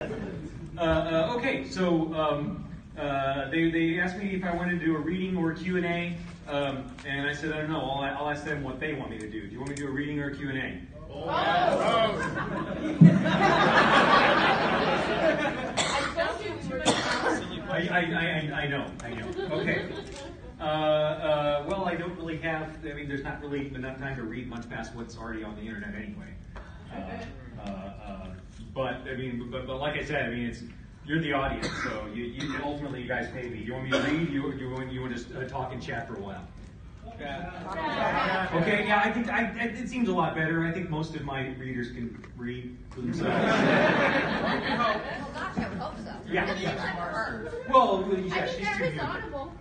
Okay, so they asked me if I wanted to do a reading or a Q&A, and I said, I don't know, I'll ask them what they want me to do. Do you want me to do a reading or a Q&A? I know. Okay. Well, I don't really have, there's not really enough time to read much past what's already on the internet anyway. But like I said, you're the audience, so ultimately you guys pay me. Do you want me to read? You want to talk and chat for a while? Yeah. Okay. Yeah, I think it seems a lot better. I think most of my readers can read for themselves. Oh gosh, I would hope so. Yeah. Well, yeah, I think there is Audible.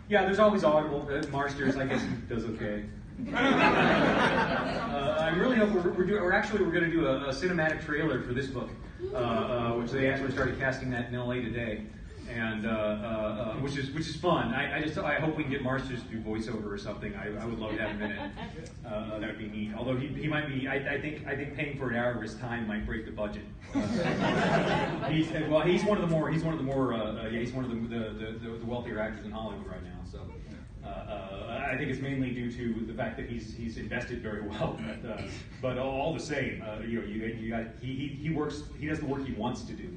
Yeah, there's always Audible. Marsters, I guess, does okay. I really hope we're going to do a cinematic trailer for this book, which they actually started casting that in LA today, and which is fun. I hope we can get Marsters to do voiceover or something. I would love to have him in it. That would be neat. Although he might be. I think paying for an hour of his time might break the budget. He's one of the wealthier actors in Hollywood right now. So. I think it's mainly due to the fact that he's invested very well, but all the same, he works. He does the work he wants to do,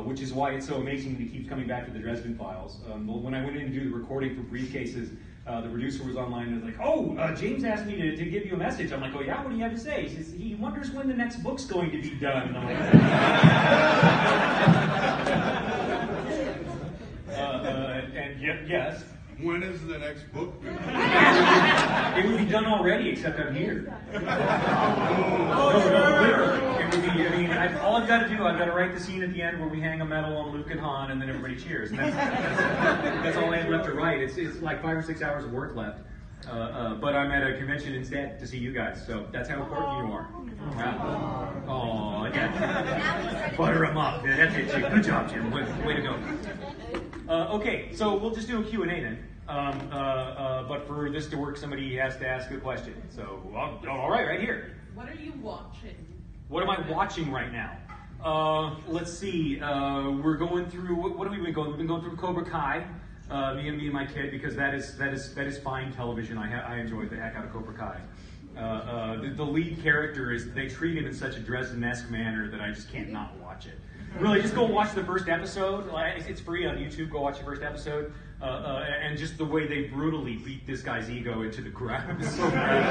which is why it's so amazing that he keeps coming back to the Dresden Files. When I went in to do the recording for Briefcases, the producer was online and was like, "Oh, James asked me to give you a message." I'm like, "Oh yeah, what do you have to say?" He says he wonders when the next book's going to be done. And I'm like, and yes. When is the next book going to be? It would be done already, except I'm here. No, literally. It would be, all I've got to do, I've got to write the scene at the end where we hang a medal on Luke and Han, and then everybody cheers. And that's all I have left to write. It's like 5 or 6 hours of work left. But I'm at a convention instead to see you guys, so that's how important you are. Wow. Yeah. Butter them up. That's it, Jim. Good job, Jim. Way to go. Okay, so we'll just do a Q&A then. But for this to work, somebody has to ask a question. So, all right here. What are you watching? What am I watching right now? Let's see. We're going through. What have we been going? We've been going through Cobra Kai. Me and my kid, because that is fine television. I enjoy the heck out of Cobra Kai. The lead character they treat him in such a Dresden-esque manner that I just can't not watch it. Really, just go watch the first episode. It's free on YouTube. Go watch the first episode, and just the way they brutally beat this guy's ego into the ground. It's so great.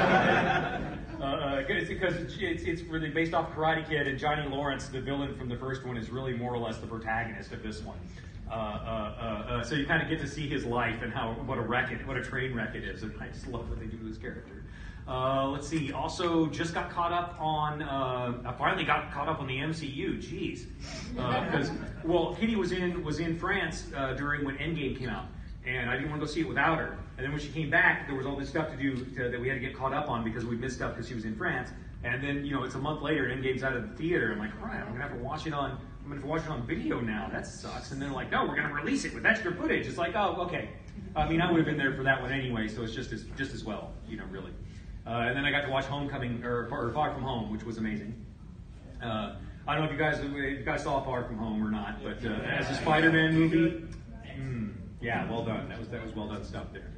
Because it's really based off Karate Kid, and Johnny Lawrence, the villain from the first one, is really more or less the protagonist of this one. So you kind of get to see his life and what a train wreck it is, and I just love what they do to his character. Let's see. Also, just got caught up on. I finally got caught up on the MCU. Jeez, because Kitty was in France during when Endgame came out, and I didn't want to go see it without her. And then when she came back, there was all this stuff to do that we had to get caught up on because we missed stuff because she was in France. And then it's a month later, Endgame's out of the theater. I'm like, all right, I'm gonna have to watch it on. I'm gonna have to watch it on video now. That sucks. And they're like, no, we're gonna release it with extra footage. It's like, oh, okay. I would have been there for that one anyway, so it's just as well, really. And then I got to watch Homecoming or Far From Home, which was amazing. I don't know if you guys saw Far From Home or not, but as a Spider-Man movie, yeah, well done. That was well done stuff there.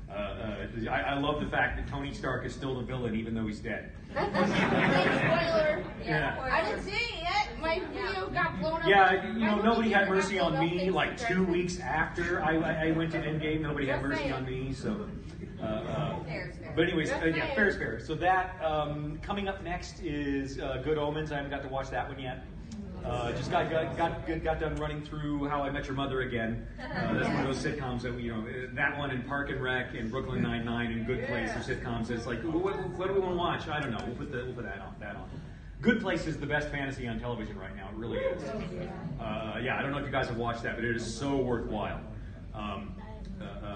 I love the fact that Tony Stark is still the villain, even though he's dead. Spoiler. Yeah. I didn't see it yet. My video got blown up. Yeah, nobody had mercy on me. Like 2 weeks after I went to Endgame, nobody had mercy on me. So. But anyways, fair is fair. So that coming up next is Good Omens. I haven't got to watch that one yet. Just got done running through How I Met Your Mother again. That's one of those sitcoms that that one and Park and Rec and Brooklyn Nine-Nine and Good Place are sitcoms. It's like, what do we want to watch? I don't know. We'll put that on. Good Place is the best fantasy on television right now. It really is. I don't know if you guys have watched that, but it is so worthwhile.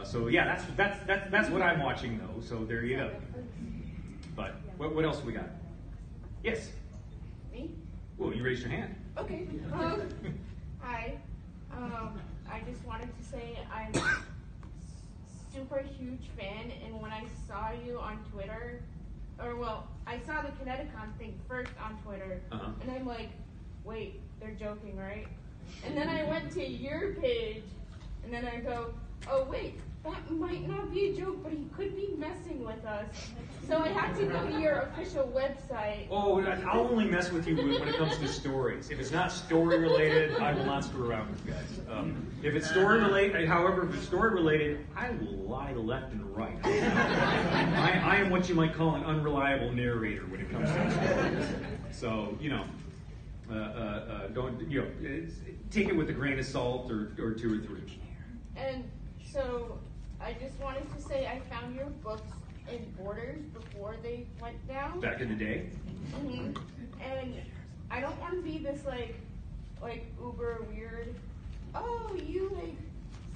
So yeah, that's what I'm watching though. So there you go. But what else have we got? Yes. Me? Well, you raised your hand. Okay. Hi. I just wanted to say I'm super huge fan, and when I saw you on Twitter, I saw the ConnectiCon thing first on Twitter, and I'm like, wait, they're joking, right? And then I went to your page, and then I go, oh wait, that might not be a joke, but he could be messing with us. So I had to go to your official website. Oh, I'll only mess with you when it comes to stories. If it's not story related, I will not screw around with you guys. If it's story related, however, if it's story related, I will lie left and right. I am what you might call an unreliable narrator when it comes to stories. So, don't take it with a grain of salt or 2 or 3. And so I just wanted to say I found your books in Borders before they went down. Back in the day. Mm-hmm. And I don't want to be this like uber weird. Oh, you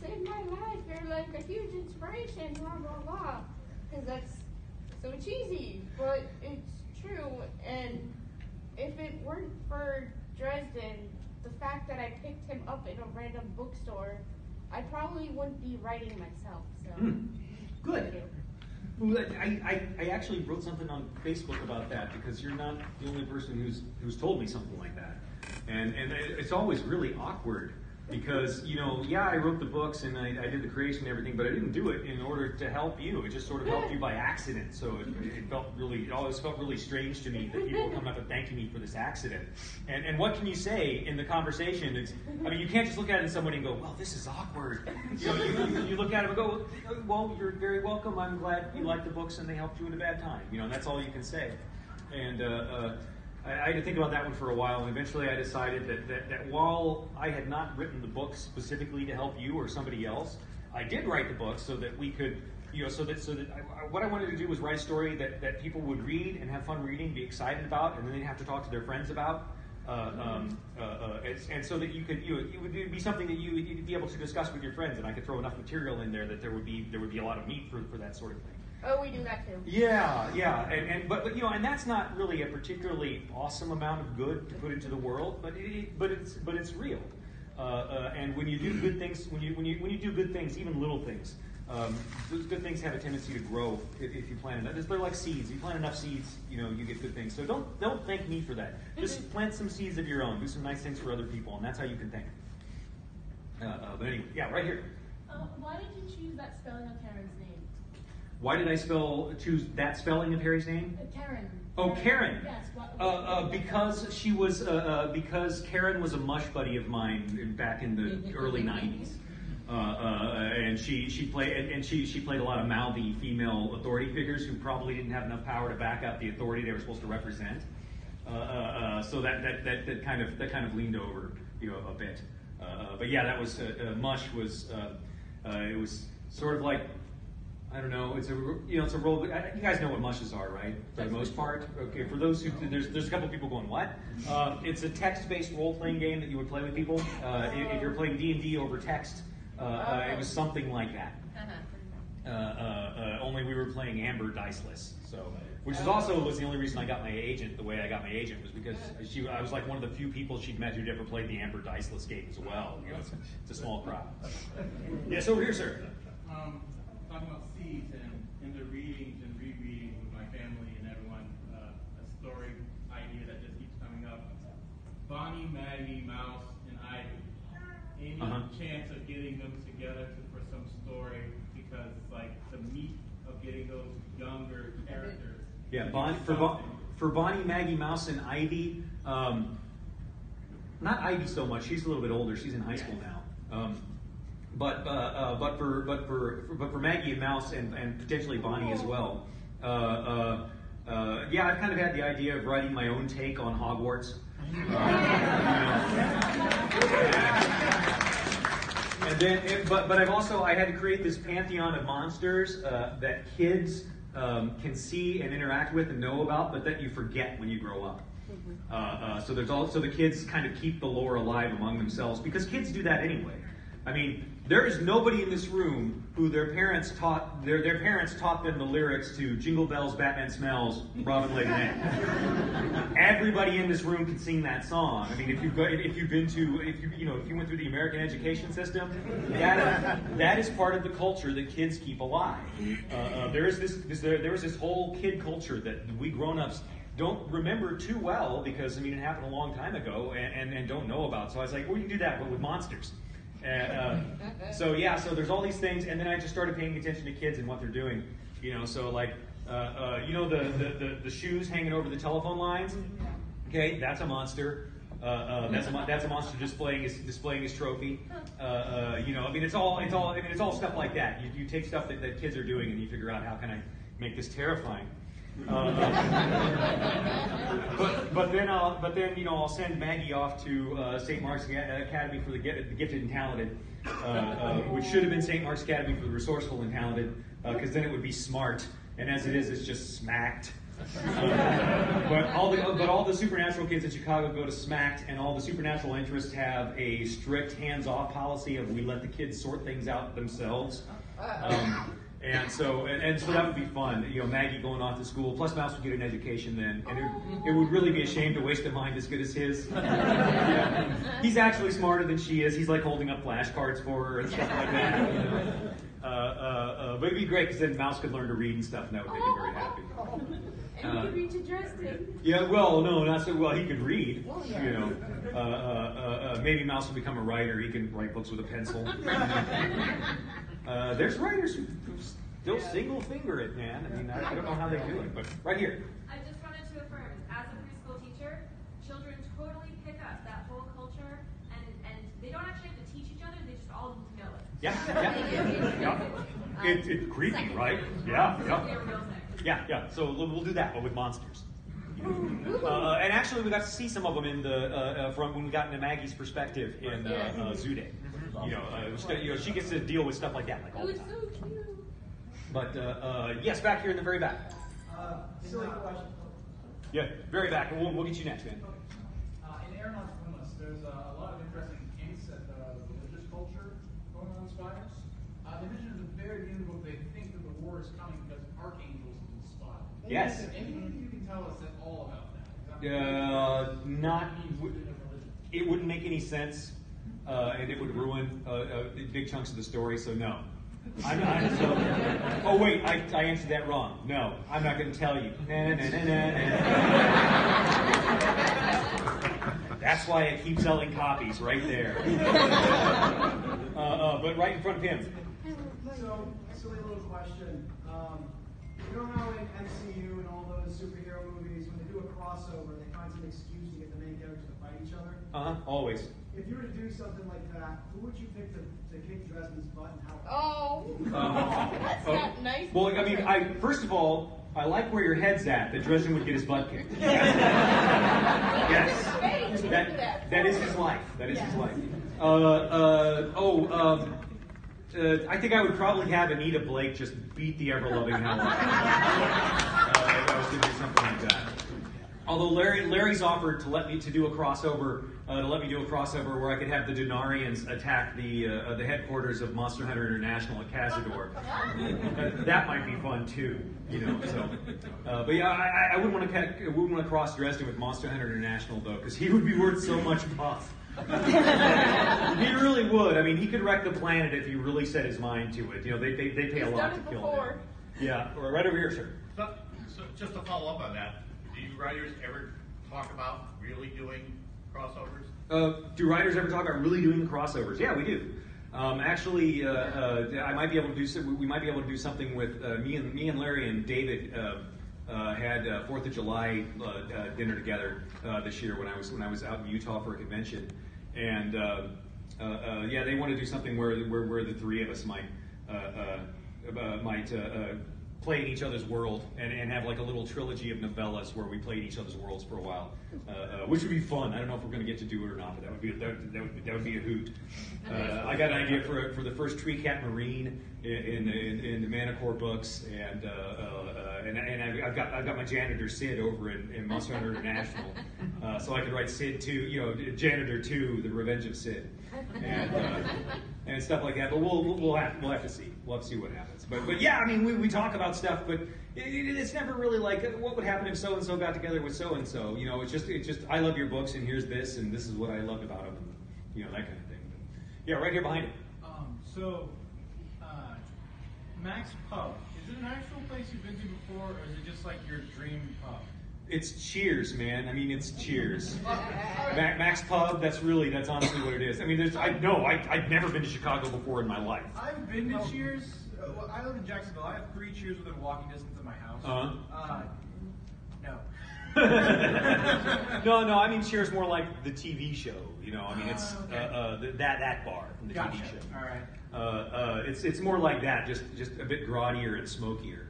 saved my life. You're like a huge inspiration. Blah blah blah. Because that's so cheesy, but it's true. And if it weren't for Dresden, the fact that I picked him up in a random bookstore, I probably wouldn't be writing myself. So Good. I actually wrote something on Facebook about that because you're not the only person who's told me something like that, and it's always really awkward because I wrote the books and I did the creation and everything, but I didn't do it in order to help you. It just sort of helped you by accident. So it always felt really strange to me that people were coming up and thanking me for this accident. And what can you say in the conversation? You can't just look at it and somebody and go, well, this is awkward. You look at it and go, well, you're very welcome. I'm glad you liked the books and they helped you in a bad time. And that's all you can say. And I had to think about that one for a while, and eventually I decided that while I had not written the books specifically to help you or somebody else, I did write the books so that we could, what I wanted to do was write a story that people would read and have fun reading, be excited about, and then they'd have to talk to their friends about, and so that it would be something that you'd be able to discuss with your friends, and I could throw enough material in there that there would be a lot of meat for that sort of thing. Oh, we do that too. Yeah, and that's not really a particularly awesome amount of good to put into the world, but it's real. And when you do good things, when you do good things, even little things, those good things have a tendency to grow if you plant enough. They're like seeds. You plant enough seeds, you get good things. So don't thank me for that. Just plant some seeds of your own. Do some nice things for other people, and that's how you can thank them. But anyway, yeah, right here. Why did you choose that spelling of Karen's name? Why did I choose that spelling of Harry's name? Karen. Oh, Karen. Yes. Because Karen was a mush buddy of mine back in the early '90s, and she played a lot of mouthy female authority figures who probably didn't have enough power to back up the authority they were supposed to represent. So that kind of leaned over a bit. But yeah, that was mush was it was sort of like. I don't know. It's a role. You guys know what mushes are, right? For the most part. Okay. For those who there's a couple people going, what? It's a text-based role-playing game that you would play with people. If you're playing D&D over text, it was something like that. Only we were playing Amber diceless. So, which is also was the only reason I got my agent the way I got my agent was because I was like one of the few people she'd met who'd ever played the Amber diceless game as well. It's a small crowd. Yes, over here, sir. Talking about seeds and in the readings and rereading with my family and everyone, a story idea that just keeps coming up. Bonnie, Maggie, Mouse, and Ivy. Any chance of getting them together for some story? Because like the meat of getting those younger characters. Yeah, for Bonnie, Maggie, Mouse, and Ivy. Not Ivy so much. She's a little bit older. She's in high school now. But for Maggie and Mouse and potentially Bonnie as well, yeah, I've kind of had the idea of writing my own take on Hogwarts. And then, but I had to create this pantheon of monsters that kids can see and interact with and know about, but that you forget when you grow up. So there's also the kids kind of keep the lore alive among themselves because kids do that anyway. I mean, there is nobody in this room who their parents taught them the lyrics to Jingle Bells, Batman Smells, Robin Laid an Egg. Everybody in this room can sing that song. I mean, if you went through the American education system, that is part of the culture that kids keep alive. There was this whole kid culture that we grown-ups don't remember too well because, I mean, it happened a long time ago and don't know about. So I was like, well, you can do that, but with monsters. And so there's all these things, and then I just started paying attention to kids and what they're doing. So like, the shoes hanging over the telephone lines. Okay, that's a monster. That's a monster displaying his trophy. I mean, it's all stuff like that. You take stuff that kids are doing and you figure out how can I make this terrifying. But then I'll send Maggie off to St. Mark's Academy for the Gifted and Talented, which should have been St. Mark's Academy for the Resourceful and Talented, because then it would be smart. And as it is, it's just smacked. But all the supernatural kids in Chicago go to SMACT, and all the supernatural interests have a strict hands-off policy of we let the kids sort things out themselves. And so that would be fun. Maggie going off to school, plus Mouse would get an education then, and it would really be a shame to waste a mind as good as his. He's actually smarter than she is. He's like holding up flashcards for her and stuff like that. But it'd be great because then Mouse could learn to read and stuff, and that would make him very happy. And he could read to Justin. Yeah, well, no, not so well. He could read. Well, yeah. Maybe Mouse will become a writer. He can write books with a pencil. There's writers who still single finger it, man. I mean, I don't know how they do it, but right here. I just wanted to affirm, as a preschool teacher, children totally pick up that whole culture, and they don't actually have to teach each other. They just all know it. Yeah. It's creepy, right? Yeah. So we'll do that, but with monsters. And actually, we got to see some of them in the from when we got into Maggie's perspective in Zoo Day. She gets to deal with stuff like that like all the time. So cute. But yes, back here in the very back. Silly question. Yeah, very back. We'll get you next, man. In Aeronauts Windless, there's a lot of interesting hints at the religious culture going on in Spires. They mentioned at the very beginning of the book they think that the war is coming because archangels have been spotted. Yes. Anything you can tell us at all about that? Not. It wouldn't make any sense, and it would ruin big chunks of the story. So no. Oh wait, I answered that wrong. No, I'm not going to tell you. That's why I keep selling copies right there. But right in front of him. So, silly little question. You know how in MCU and all those superhero movies, when they do a crossover, they find some excuse to get the main characters to fight each other? Always. If you were to do something like that, who would you pick to kick Dresden's butt and how? That's not nice. Well, I mean, first of all, I like where your head's at, that Dresden would get his butt kicked. Yes. That is his life. That is his life. I think I would probably have Anita Blake just beat the ever-loving hell out of her. If I was going to do something like that. Although Larry's offered to let me do a crossover, where I could have the Denarians attack the headquarters of Monster Hunter International at Cazador. That might be fun too, So, but yeah, I wouldn't want to cross Dresden with Monster Hunter International though, because he would be worth so much puff. He really would. I mean, he could wreck the planet if he really set his mind to it. They pay a lot to kill him. Yeah, right over here, sir. So just to follow up on that, do you writers ever talk about really doing crossovers? Do writers ever talk about really doing crossovers? Yeah, we do. Actually, I might be able to do. We might be able to do something with me and Larry and David. Had 4th of July dinner together this year when I was out in Utah for a convention, and they want to do something where the three of us might play in each other's world and have like a little trilogy of novellas where we play in each other's worlds for a while, which would be fun. I don't know if we're going to get to do it or not, but that would be a hoot. I got an idea for the first Tree Cat Marine in the Manticore books, and I've got my janitor Sid over in Monster Hunter International, so I could write Sid 2, Janitor 2, The Revenge of Sid, and stuff like that. But we'll have to see. We'll have to see what happens. But yeah, I mean, we talk about stuff, but it's never really like what would happen if so and so got together with so and so. It's just I love your books, and here's this, and this is what I loved about them, and, that kind of thing. But, yeah, right here behind it. Mac's Pub, is it an actual place you've been to before, or is it just like your dream pub? It's Cheers, man. I mean, it's Cheers. Max Pub, that's honestly what it is. I mean, I've never been to Chicago before in my life. I've been to Cheers. Well, I live in Jacksonville. I have 3 Cheers within walking distance of my house. No. No, I mean Cheers more like the TV show. You know, I mean it's that bar from the TV show. All right. It's more like that, just a bit grottier and smokier.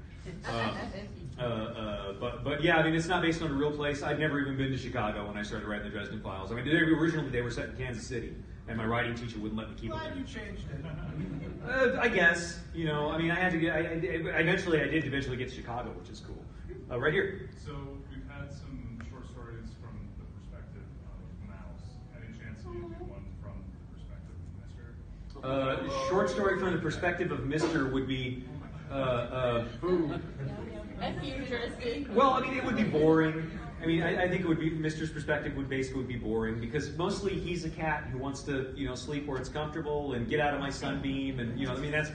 But yeah, I mean it's not based on a real place. I'd never even been to Chicago when I started writing the Dresden Files. I mean, originally they were set in Kansas City, and my writing teacher wouldn't let me keep them there. Glad you changed it. I guess, you know, I mean, I had to get. I did eventually get to Chicago, which is cool. Right here. So we've had some short stories from the perspective of Mouse. Any chance you do one from the perspective of Mr.? Short story from the perspective of Mr. would be. That's interesting. Well, I mean, it would be boring. I mean, I think it would be Mr.'s perspective would basically be boring because mostly he's a cat who wants to, you know, sleep where it's comfortable and get out of my sunbeam, and you know, I mean, that's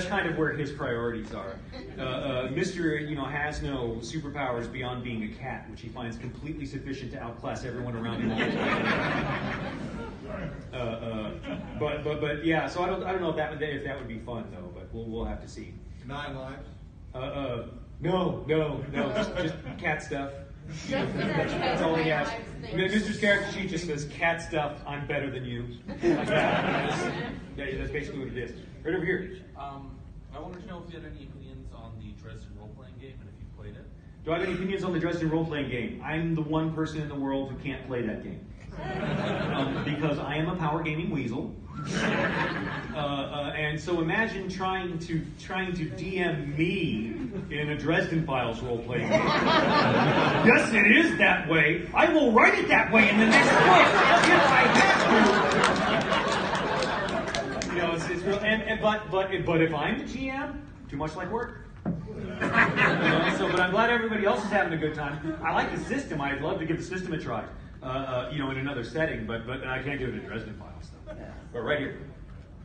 kind of where his priorities are. Mr., you know, has no superpowers beyond being a cat, which he finds completely sufficient to outclass everyone around him. But yeah. So I don't know if that would be fun though. But we'll have to see. 9 lives. No, just cat stuff. That's all he has. Mr.'s character sheet just says, cat stuff, I'm better than you. Like that. That's basically what it is. Right over here. I wanted to know if you had any opinions on the Dresden role-playing game and if you played it. Do I have any opinions on the Dresden role-playing game? I'm the one person in the world who can't play that game. Because I am a power gaming weasel. And so imagine trying to DM me in a Dresden Files role-playing game. Yes, it is that way. I will write it that way in the next book if I have to. You know, it's real. But if I'm the GM, too much like work. But I'm glad everybody else is having a good time. I like the system. I'd love to give the system a try. You know, in another setting, but I can't do it in Dresden Files stuff. But right here.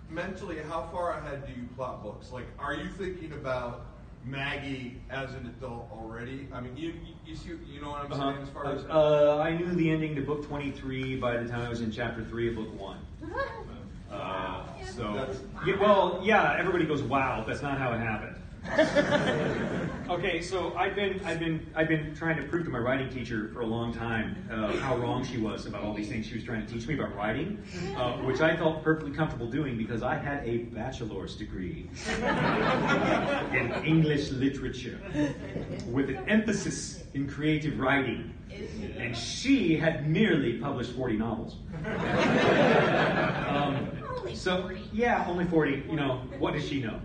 Mentally, how far ahead do you plot books? Like, are you thinking about Maggie as an adult already? I mean, you know what I'm saying as far as... I knew the ending to book 23 by the time I was in chapter 3 of book 1. Everybody goes, wow, that's not how it happened. Okay, so I've been trying to prove to my writing teacher for a long time how wrong she was about all these things she was trying to teach me about writing, which I felt perfectly comfortable doing because I had a bachelor's degree in English literature with an emphasis in creative writing, and she had merely published 40 novels. Only 40. You know, what does she know?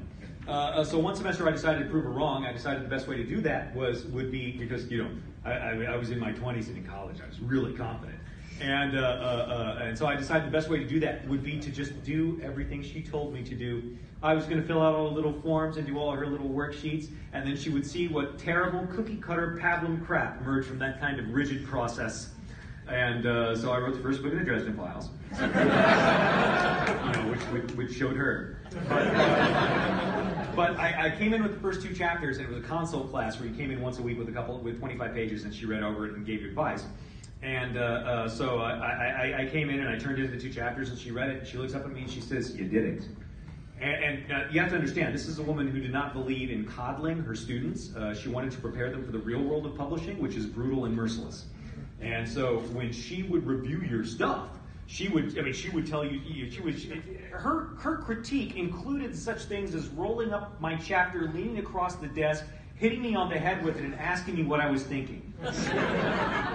So one semester I decided to prove her wrong. I decided the best way to do that would be because, you know, I was in my 20s and in college. I was really confident. And so I decided the best way to do that would be to just do everything she told me to do. I was going to fill out all the little forms and do all her little worksheets, and then she would see what terrible cookie-cutter pablum crap emerged from that kind of rigid process. And so I wrote the first book of the Dresden Files, you know, which showed her. But I came in with the first 2 chapters, and it was a consult class where you came in once a week with 25 pages, and she read over it and gave you advice. And so I came in and I turned in the 2 chapters, and she read it, and she looks up at me and she says, "You did it." And you have to understand, this is a woman who did not believe in coddling her students. She wanted to prepare them for the real world of publishing, which is brutal and merciless. And so when she would review your stuff, she would tell you, her critique included such things as rolling up my chapter, leaning across the desk, hitting me on the head with it, and asking me what I was thinking.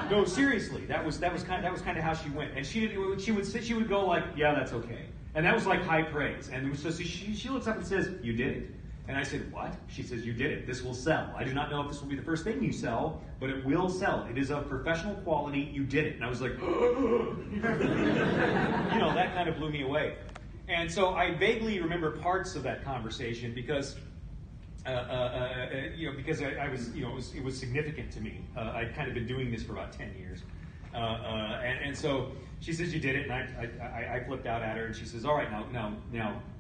No, seriously, that was kind of how she went. And she would go like, "Yeah, that's okay," and that was like high praise. And so she looks up and says, "You did it." And I said, "What?" She says, "You did it. This will sell. I do not know if this will be the first thing you sell, but it will sell. It is of professional quality. You did it." And I was like, you know, that kind of blew me away. And so I vaguely remember parts of that conversation because, it was significant to me. I'd kind of been doing this for about 10 years. And so she says, "You did it," and I flipped out at her, and she says, "All right, now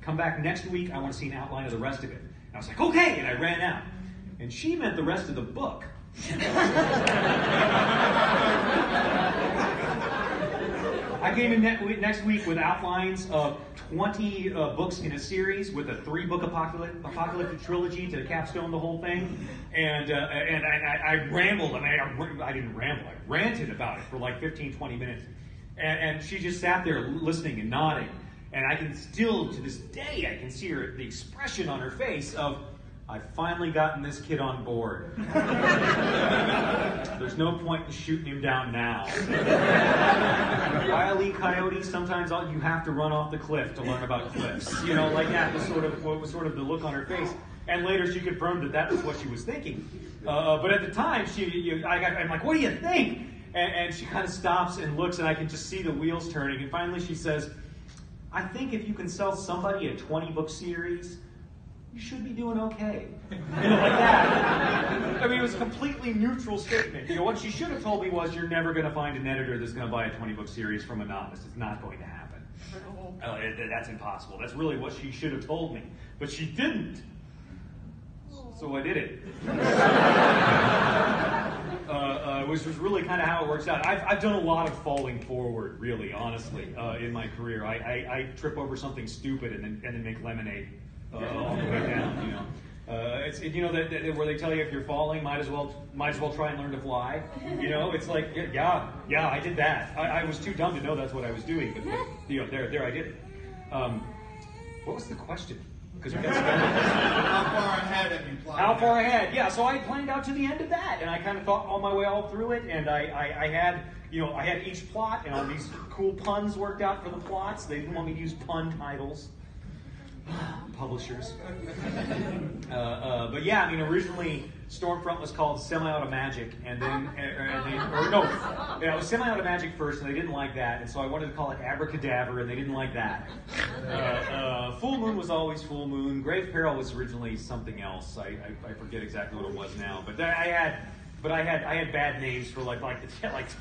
come back next week. I want to see an outline of the rest of it." And I was like, "Okay," and I ran out. And she meant the rest of the book. I came in next week with outlines of 20 books in a series with a 3-book apocalyptic trilogy to capstone the whole thing. And I rambled. I didn't ramble. I ranted about it for like 15, 20 minutes. And she just sat there listening and nodding. And I can still, to this day, I can see the expression on her face of, I've finally gotten this kid on board. There's no point in shooting him down now. Wile E. Coyote, sometimes you have to run off the cliff to learn about cliffs. You know, like that was sort of the look on her face. And later she confirmed that was what she was thinking. But at the time, I'm like, what do you think? And she kind of stops and looks, and I can just see the wheels turning. And finally she says, I think if you can sell somebody a 20-book series, you should be doing okay. You know, like that. I mean, it was a completely neutral statement. You know, what she should have told me was, you're never going to find an editor that's going to buy a 20-book series from a novelist. It's not going to happen. That's impossible. That's really what she should have told me. But she didn't. So I did it. Which was really kind of how it works out. I've done a lot of falling forward, really, honestly, in my career. I trip over something stupid and then make lemonade. All the way down, you know. It's where they tell you if you're falling, might as well try and learn to fly. You know, it's like yeah, I did that. I was too dumb to know that's what I was doing, but you know, there I did it. What was the question? Because we got how far ahead have you planned? How far ahead? Yeah, so I planned out to the end of that, and I kind of thought all my way all through it, and I had each plot and all these cool puns worked out for the plots. They didn't want me to use pun titles. Publishers. But yeah, I mean, originally Stormfront was called Semi-Auto Magic, and then, it was Semi-Auto Magic first, and they didn't like that, and so I wanted to call it Abracadabra, and they didn't like that. Full Moon was always Full Moon. Grave Peril was originally something else. I forget exactly what it was now, but I had bad names for like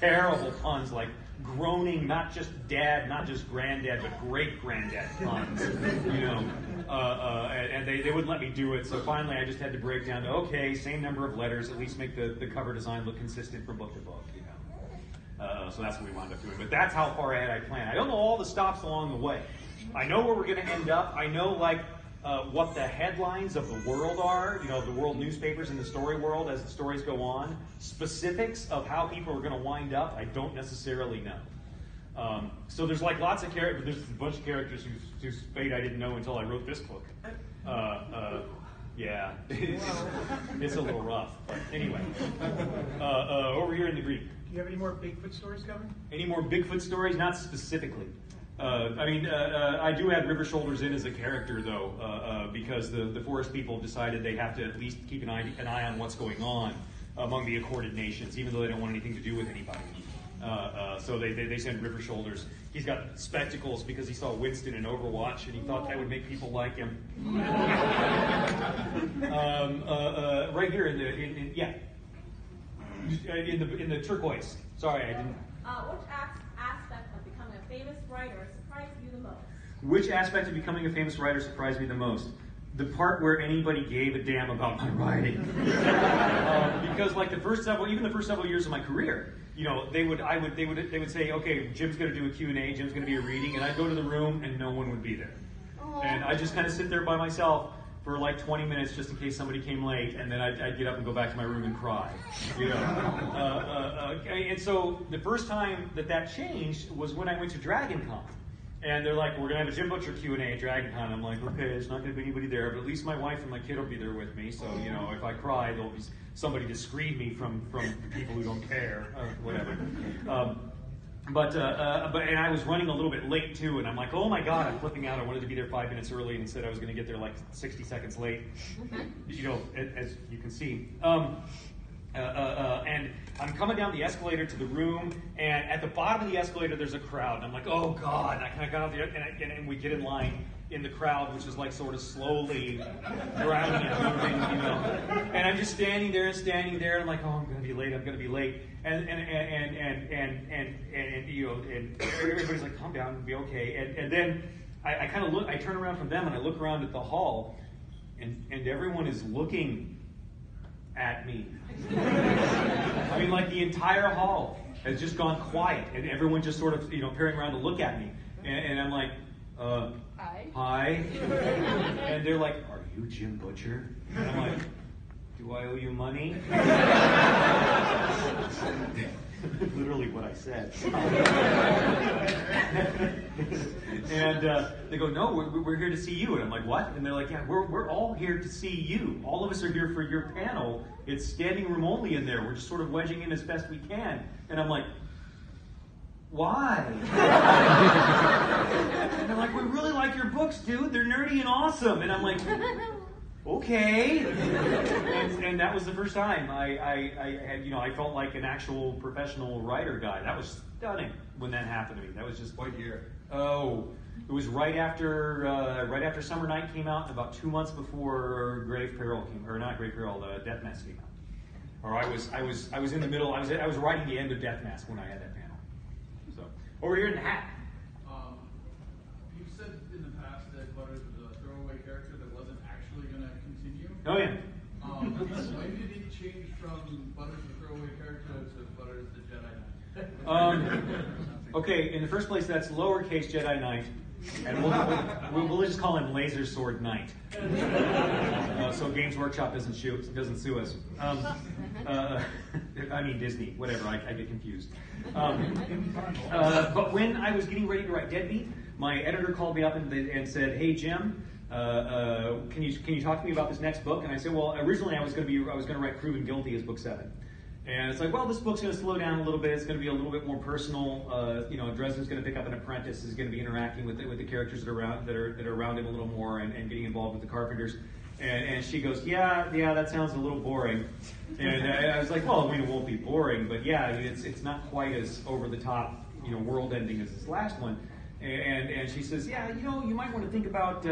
terrible puns, like groaning, not just dad, not just granddad, but great-granddad puns, you know, and they wouldn't let me do it, so finally I just had to break down to, okay, same number of letters, at least make the cover design look consistent from book to book, you know. So that's what we wound up doing, but that's how far ahead I plan. I don't know all the stops along the way. I know where we're going to end up. I know, what the headlines of the world are, you know, the world newspapers and the story world as the stories go on. Specifics of how people are going to wind up, I don't necessarily know. So there's lots of characters, there's a bunch of characters whose fate I didn't know until I wrote this book. Yeah, it's a little rough. But anyway, over here in the Greek. Do you have any more Bigfoot stories coming? Any more Bigfoot stories? Not specifically. I do add River Shoulders in as a character, though, because the forest people decided they have to at least keep an eye on what's going on among the accorded nations, even though they don't want anything to do with anybody. So they send River Shoulders. He's got spectacles because he saw Winston in Overwatch, and he thought that would make people like him. Right here in the turquoise. Sorry, I didn't. Which aspect of becoming a famous writer surprised you the most? Which aspect of becoming a famous writer surprised me the most? The part where anybody gave a damn about my writing. Because the first several years of my career, you know, they would say, okay, Jim's going to do a Q&A, Jim's going to be a reading, and I'd go to the room and no one would be there. Aww. And I just kind of sit there by myself for 20 minutes just in case somebody came late, and then I'd get up and go back to my room and cry. You know? And so the first time that changed was when I went to DragonCon. And they're like, we're going to have a Jim Butcher Q&A at DragonCon. I'm like, okay, there's not going to be anybody there, but at least my wife and my kid will be there with me. So, you know, if I cry, there'll be somebody to screen me from people who don't care, whatever. And I was running a little bit late too, and I'm like, oh my God, I'm flipping out. I wanted to be there 5 minutes early, and instead I was going to get there 60 seconds late. You know, as you can see. And I'm coming down the escalator to the room, and at the bottom of the escalator there's a crowd, and I'm like, oh God, I got out there, and we get in line in the crowd, which is sort of slowly drowning and moving, you know. And I'm just standing there, and I'm like, oh, I'm going to be late, and you know, and everybody's like, calm down, be okay. And then I kind of I turn around from them, and I look around at the hall, and everyone is looking at me. I mean, like the entire hall has just gone quiet, and everyone just sort of, peering around to look at me. And I'm like, hi. And they're like, are you Jim Butcher? And I'm like, do I owe you money? Literally what I said. And they go, no, we're here to see you. And I'm like, what? And they're like, yeah, we're all here to see you. All of us are here for your panel. It's standing room only in there. We're just sort of wedging in as best we can. And I'm like, why? And they're like, we really like your books, dude. They're nerdy and awesome. And I'm like, okay. And that was the first time I felt like an actual professional writer guy. That was stunning when that happened to me. That was just What year? Oh, it was right after Summer Night came out, and about 2 months before Grave Peril came, or not Grave Peril, Death Mask came out. Or I was in the middle. I was writing the end of Death Mask when I had that panel. So over here in the hat. You've said in the past that Butters was a throwaway character that wasn't actually going to continue. Oh yeah. When did it change from Butters the throwaway character to Butters the Jedi Knight? Okay, in the first place, that's lowercase Jedi Knight, and we'll just call him Laser Sword Knight. So Games Workshop doesn't sue us. I mean Disney, whatever. I get confused. But when I was getting ready to write Deadbeat, my editor called me up and said, "Hey Jim, can you talk to me about this next book?" And I said, "Well, originally I was going to write Proven Guilty as book 7." And it's like, well, this book's going to slow down a little bit. It's going to be a little bit more personal. Dresden's going to pick up an apprentice. Is going to be interacting with the characters that are around him a little more, and getting involved with the Carpenters. And she goes, yeah, that sounds a little boring. And I was like, well, I mean, it won't be boring, but yeah, I mean, it's not quite as over the top, world ending as this last one. And she says, yeah, you might want to think about,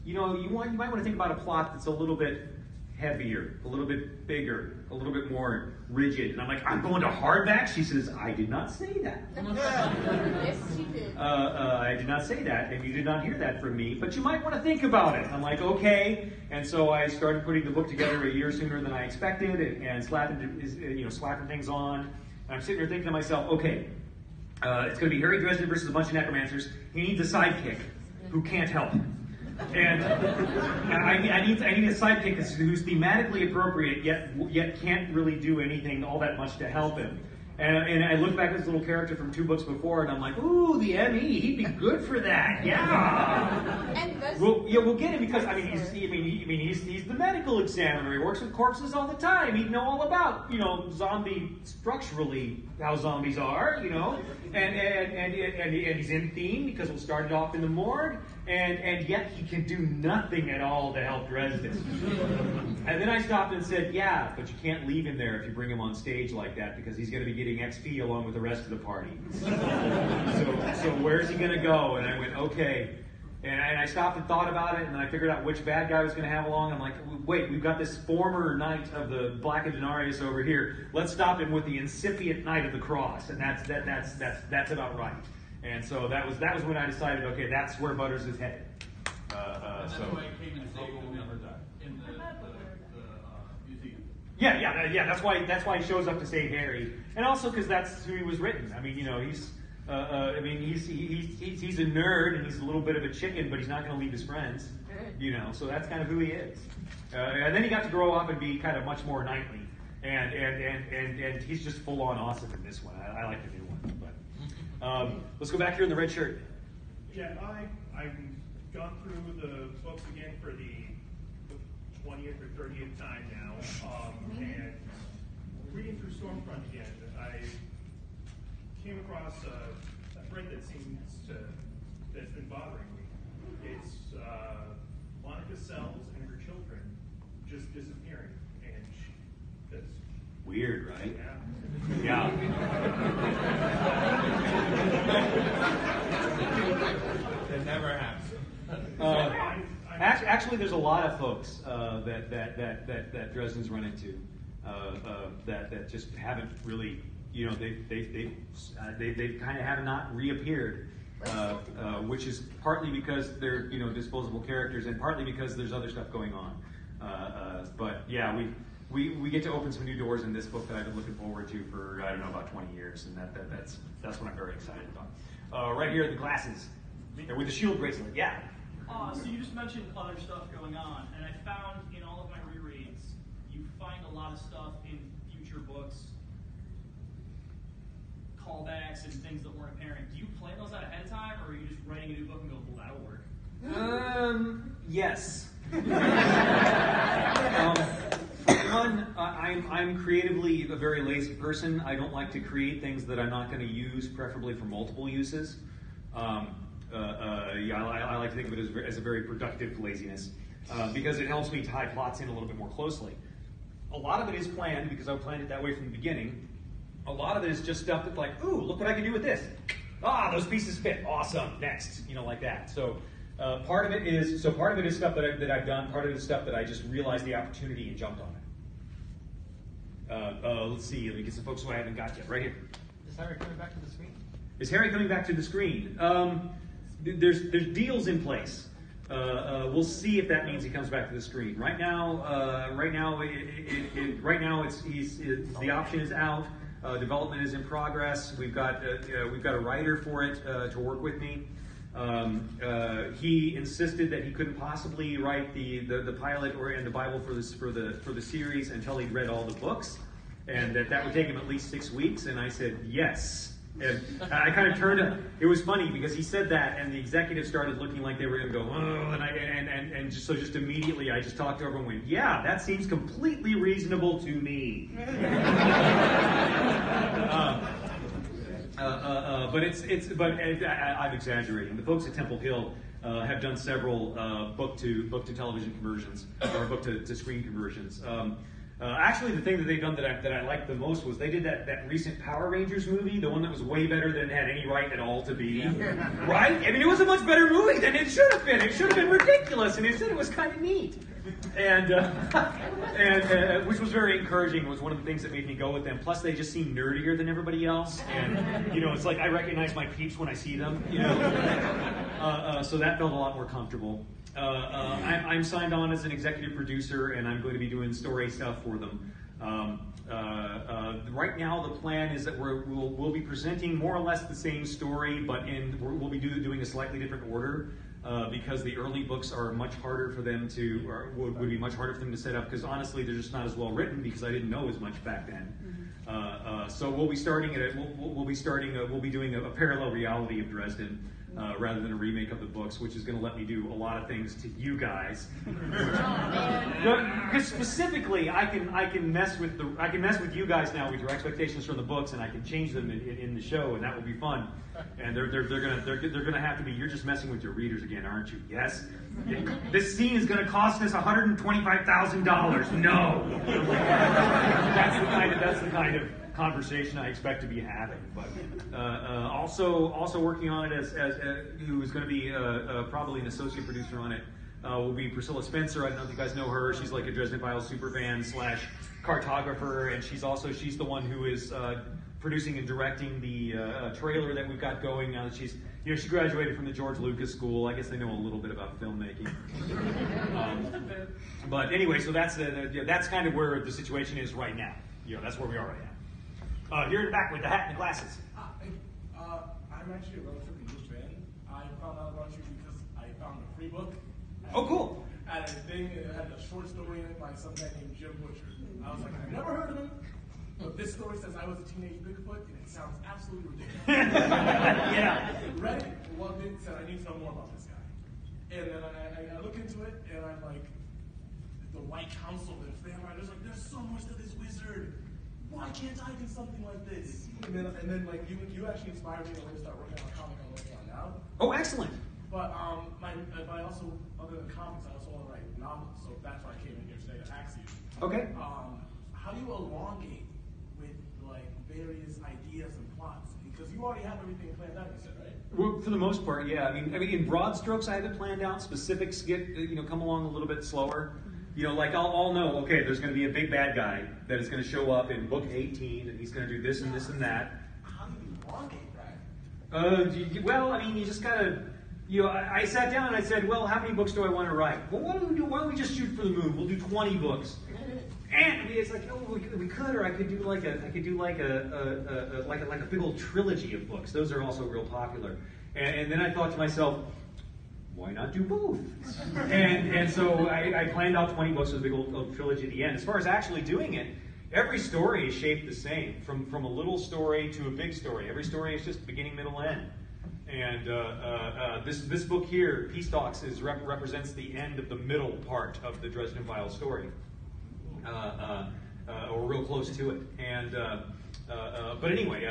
you might want to think about a plot that's a little bit heavier, a little bit bigger, a little bit more rigid. And I'm like, I'm going to hardback? She says, I did not say that. Yes, she did. I did not say that, and you did not hear that from me, but you might want to think about it. I'm like, okay. And so I started putting the book together a year sooner than I expected, and slapping things on. And I'm sitting here thinking to myself, okay, it's going to be Harry Dresden versus a bunch of necromancers. He needs a sidekick who can't help him. And I need a sidekick who's thematically appropriate, yet can't really do anything all that much to help him. And I look back at this little character from 2 books before, and I'm like, ooh, the ME, he'd be good for that, yeah. And we'll get him because he's the medical examiner. He works with corpses all the time. He'd know all about zombie structurally how zombies are, and he's in theme because we'll start it off in the morgue, and yet he can do nothing at all to help Dresden. And then I stopped and said, yeah, but you can't leave him there if you bring him on stage like that because he's going to be getting XP along with the rest of the party. So where's he going to go? And I went, okay. And I stopped and thought about it, and then I figured out which bad guy I was going to have along. I'm like, wait, we've got this former Knight of the Black and Denarius over here. Let's stop him with the incipient Knight of the Cross, and that's about right. And so that was when I decided, okay, that's where Butters is headed. That's why it came in in the museum. Yeah. That's why he shows up to save Harry, and also because that's who he was written. I mean, he's a nerd and he's a little bit of a chicken, but he's not going to leave his friends. So that's kind of who he is. And then he got to grow up and be kind of much more knightly, and he's just full on awesome in this one. I like the new one. But let's go back here in the red shirt. Yeah, I've gone through the books again for the 20th or 30th time now, and reading through Stormfront again, I came across a thread that's been bothering me. It's Monica's cells and her children just disappearing, and that's weird, right? Yeah. It never happens. Actually, there's a lot of folks that Dresden's run into that just haven't really, they've kind of have not reappeared, which is partly because they're disposable characters, and partly because there's other stuff going on. But yeah, we get to open some new doors in this book that I've been looking forward to for, I don't know, about 20 years, and that's what I'm very excited about. Right here, the glasses. With the shield bracelet, yeah. So you just mentioned other stuff going on, and I found in all of my rereads, you find a lot of stuff in future books, callbacks and things that weren't apparent. Do you plan those out ahead of time, or are you just writing a new book and go, well, that'll work? Yes. For one, I'm creatively a very lazy person. I don't like to create things that I'm not going to use, preferably for multiple uses. I like to think of it as a very productive laziness because it helps me tie plots in a little bit more closely. A lot of it is planned because I planned it that way from the beginning. A lot of it is just stuff that's like, ooh, look what I can do with this. Ah, those pieces fit. Awesome. Next, like that. So part of it is stuff that I've done. Part of it is stuff that I just realized the opportunity and jumped on it. Let's see. Let me get some folks who I haven't got yet. Right here. Is Harry coming back to the screen? Is Harry coming back to the screen? There's deals in place. We'll see if that means he comes back to the screen. Right now, the option is out. Development is in progress. We've got a writer for it to work with me. He insisted that he couldn't possibly write the pilot and the Bible for the series until he'd read all the books, and that would take him at least 6 weeks. And I said yes. And I kind of turned to, it was funny because he said that, and the executives started looking like they were going to go, oh, and just immediately I just talked to everyone and went, yeah, that seems completely reasonable to me. But I'm exaggerating. The folks at Temple Hill have done several book to television conversions or book to screen conversions. Actually, the thing that they've done that I liked the most was they did that recent Power Rangers movie, the one that was way better than it had any right at all to be. Right? I mean, it was a much better movie than it should have been. It should have been ridiculous, and instead it was kind of neat. And which was very encouraging. It was one of the things that made me go with them. Plus, they just seem nerdier than everybody else, and it's like I recognize my peeps when I see them. So that felt a lot more comfortable. I'm signed on as an executive producer, and I'm going to be doing story stuff for them. Right now, the plan is that we'll be presenting more or less the same story, but we'll be doing a slightly different order because the early books are much harder for them would be much harder for them to set up because honestly, they're just not as well written because I didn't know as much back then. So we'll be doing a parallel reality of Dresden. Rather than a remake of the books, which is going to let me do a lot of things to you guys. Because specifically, I can mess with you guys now with your expectations from the books, and I can change them in the show, and that will be fun. And they're gonna have to be. You're just messing with your readers again, aren't you? Yes. This scene is going to cost us $125,000. No. That's the kind of conversation I expect to be having. But also working on it as who is going to be probably an associate producer on it will be Priscilla Spencer. I don't know if you guys know her. She's like a Dresden Files superfan / cartographer, and she's the one who is producing and directing the trailer that we've got going now that she graduated from the George Lucas School. I guess they know a little bit about filmmaking. But anyway, so that's kind of where the situation is right now. That's where we are right now. Here in the back with the hat and the glasses. I'm actually a relatively new fan. I found out about you because I found a free book. Oh, cool. And it had a short story in it by some guy named Jim Butcher. I was like, I've never heard of him. But this story says I was a teenage Bigfoot, and it sounds absolutely ridiculous. Yeah. Read it, loved it, said I need to know more about this guy. And then I look into it, and I'm like, the White Council, the family, there's so much to this wizard. Why can't I do something like this? And then like you actually inspired me to start working on a comic I'm working on now. Oh, excellent. But I also, other than comics, I also want to write novels. So that's why I came in here today to ask you. Okay. How do you elongate with like various ideas and plots? Because you already have everything planned out, you said, right? Well, for the most part, yeah. I mean, in broad strokes, I have it planned out. Specifics come along a little bit slower. Like I'll know, okay, there's going to be a big bad guy that is going to show up in book 18, and he's going to do this and this and that. How do you elongate that? Well, I mean, you just gotta. I sat down and I said, well, how many books do I want to write? Well, what do we do? Why don't we just shoot for the moon? We'll do 20 books. And it's like, oh, we could, or I could do like a big old trilogy of books. Those are also real popular. And then I thought to myself, why not do both? And so I planned out 20 books with a big old trilogy at the end. As far as actually doing it, every story is shaped the same, from a little story to a big story. Every story is just beginning, middle, end. And this book here, Peace Talks, represents the end of the middle part of the Dresden Files story, or real close to it. And but anyway,